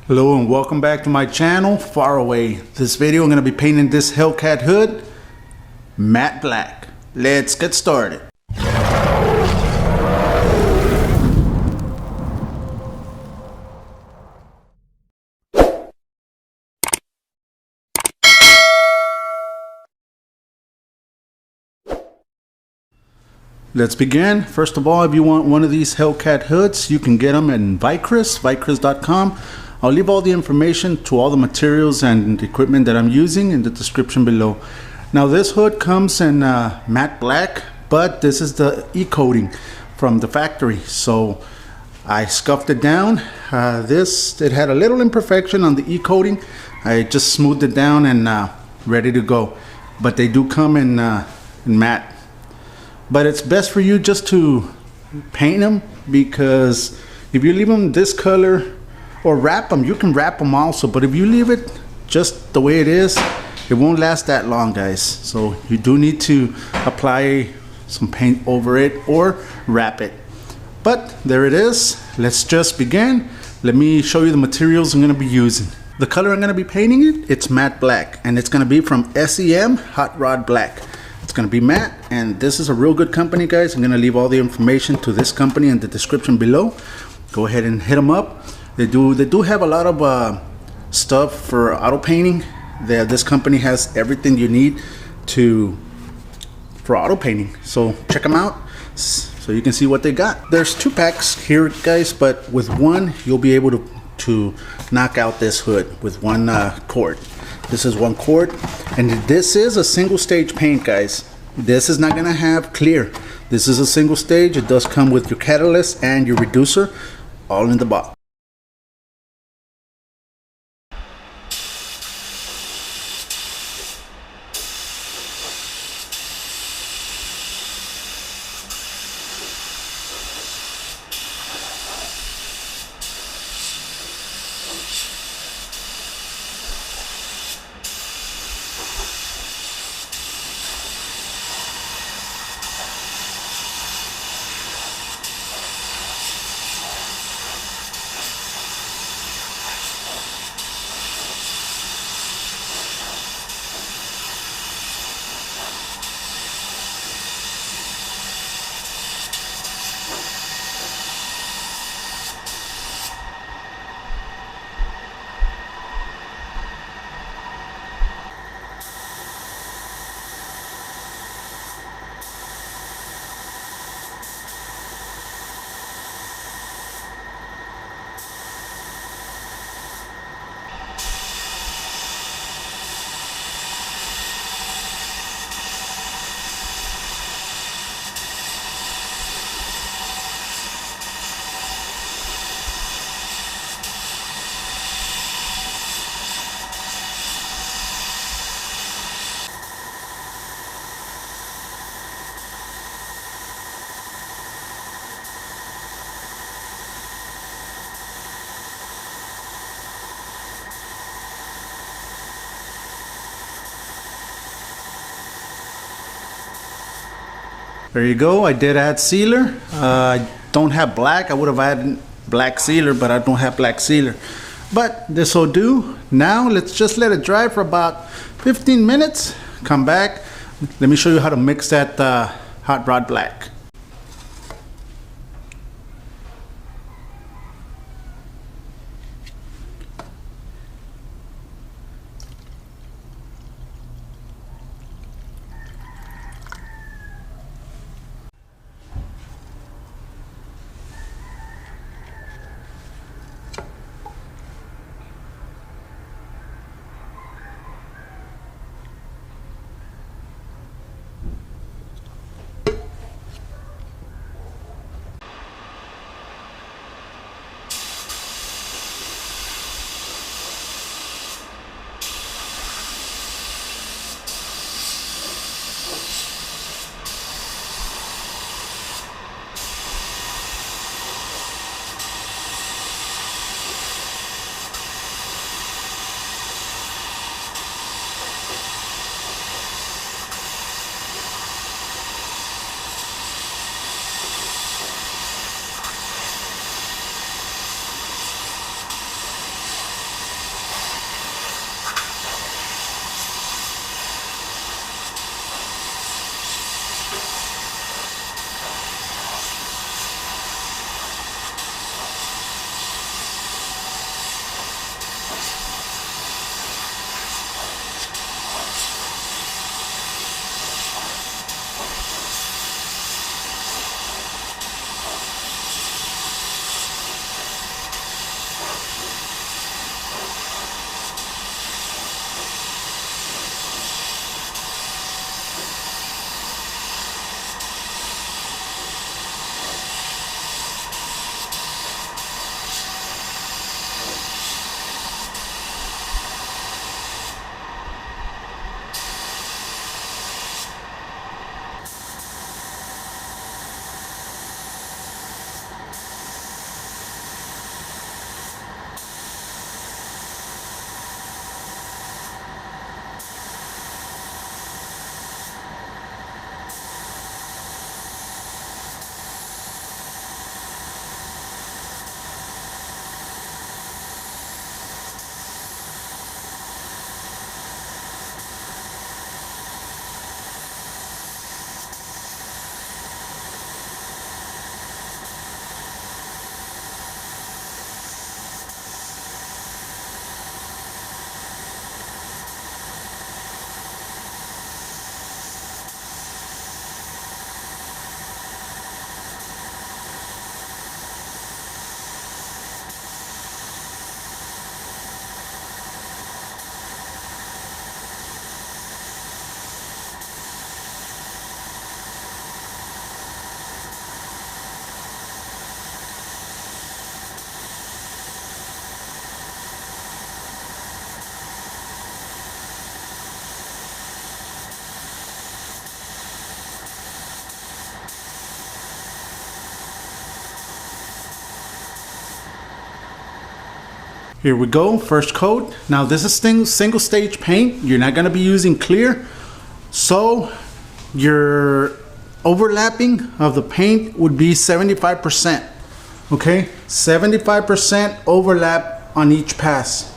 Hello and welcome back to my channel, Far Away. This video I'm going to be painting this HELLCAT hood matte black. Let's get started. Let's begin. First of all, if you want one of these HELLCAT hoods, you can get them in Vicrez, vicrez.com. I'll leave all the information to all the materials and equipment that I'm using in the description below. Now this hood comes in matte black, but this is the e-coating from the factory. So I scuffed it down. It had a little imperfection on the e-coating. I just smoothed it down and ready to go. But they do come in matte. But it's best for you just to paint them, because if you leave them this color or wrap them, you can wrap them also, but if you leave it just the way it is, it won't last that long, guys. So you do need to apply some paint over it or wrap it. But there it is. Let's just begin. Let me show you the materials I'm going to be using. The color I'm going to be painting it's matte black, and it's going to be from SEM Hot Rod Black. It's going to be matte, and this is a real good company, guys. I'm going to leave all the information to this company in the description below. Go ahead and hit them up. They do have a lot of stuff for auto painting. This company has everything you need for auto painting. So check them out so you can see what they got. There's 2 packs here, guys, but with one you'll be able to knock out this hood with one cord. This is 1 cord, and this is a single stage paint, guys. This is not gonna have clear. This is a single stage. It does come with your catalyst and your reducer all in the box. There you go. I did add sealer. I don't have black. I would have added black sealer, but I don't have black sealer. But this will do. Now let's just let it dry for about 15 minutes. Come back. Let me show you how to mix that hot rod black. Here we go, first coat. Now this is single stage paint. You're not gonna be using clear, so your overlapping of the paint would be 75%. Okay, 75% overlap on each pass.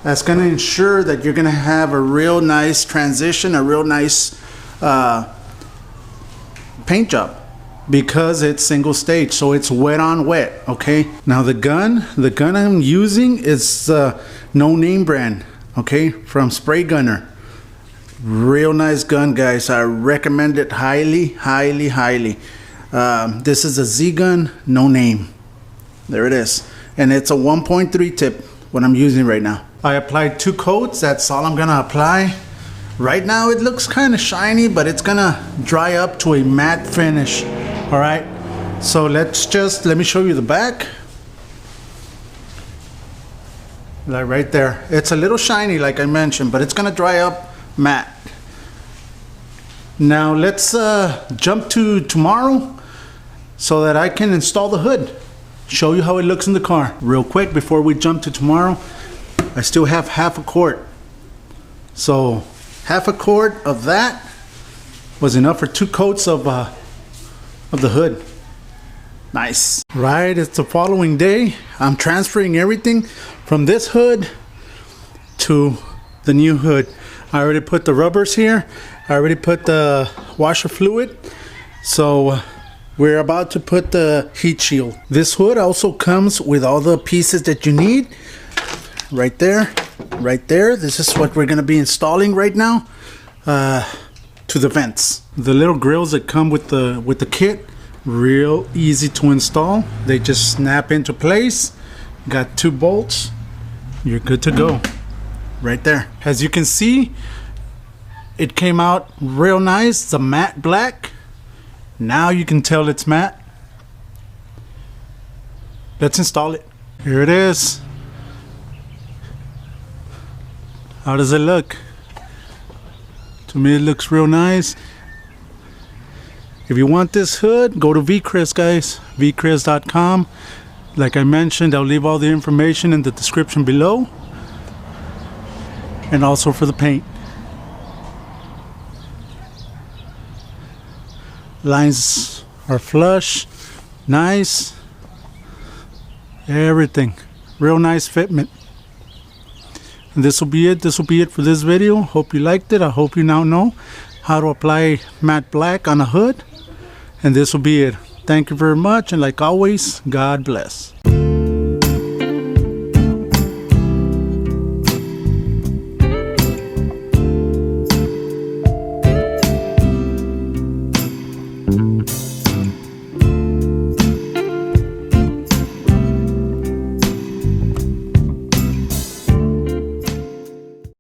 That's gonna ensure that you're gonna have a real nice transition, a real nice paint job, because it's single stage, so it's wet on wet. Okay, now the gun I'm using is No Name brand, okay, from Spray Gunner. Real nice gun, guys. I recommend it highly. This is a Z gun, No Name. There it is, and it's a 1.3 tip, what I'm using right now. I applied 2 coats. That's all I'm gonna apply. Right now it looks kind of shiny, but it's gonna dry up to a matte finish. All right, so let me show you the back. Like right there, it's a little shiny like I mentioned, but it's gonna dry up matte. Now let's jump to tomorrow so that I can install the hood, show you how it looks in the car. Real quick before we jump to tomorrow, I still have half a quart, so half a quart of that was enough for 2 coats of the hood. Nice. Right, it's the following day. I'm transferring everything from this hood to the new hood. I already put the rubbers here. I already put the washer fluid. So we're about to put the heat shield. This hood also comes with all the pieces that you need. Right there, right there. This is what we're gonna be installing right now. To the vents. The little grills that come with the kit, real easy to install. They just snap into place. Got 2 bolts. You're good to go. Right there. As you can see, it came out real nice. It's a matte black. Now you can tell it's matte. Let's install it. Here it is. How does it look? To me, it looks real nice. If you want this hood, go to Vicrez, guys. Vicrez.com. Like I mentioned, I'll leave all the information in the description below, and also for the paint. Lines are flush, nice, everything. Real nice fitment. And this will be it. This will be it for this video. Hope you liked it. I hope you now know how to apply matte black on a hood. And this will be it. Thank you very much. And like always, God bless.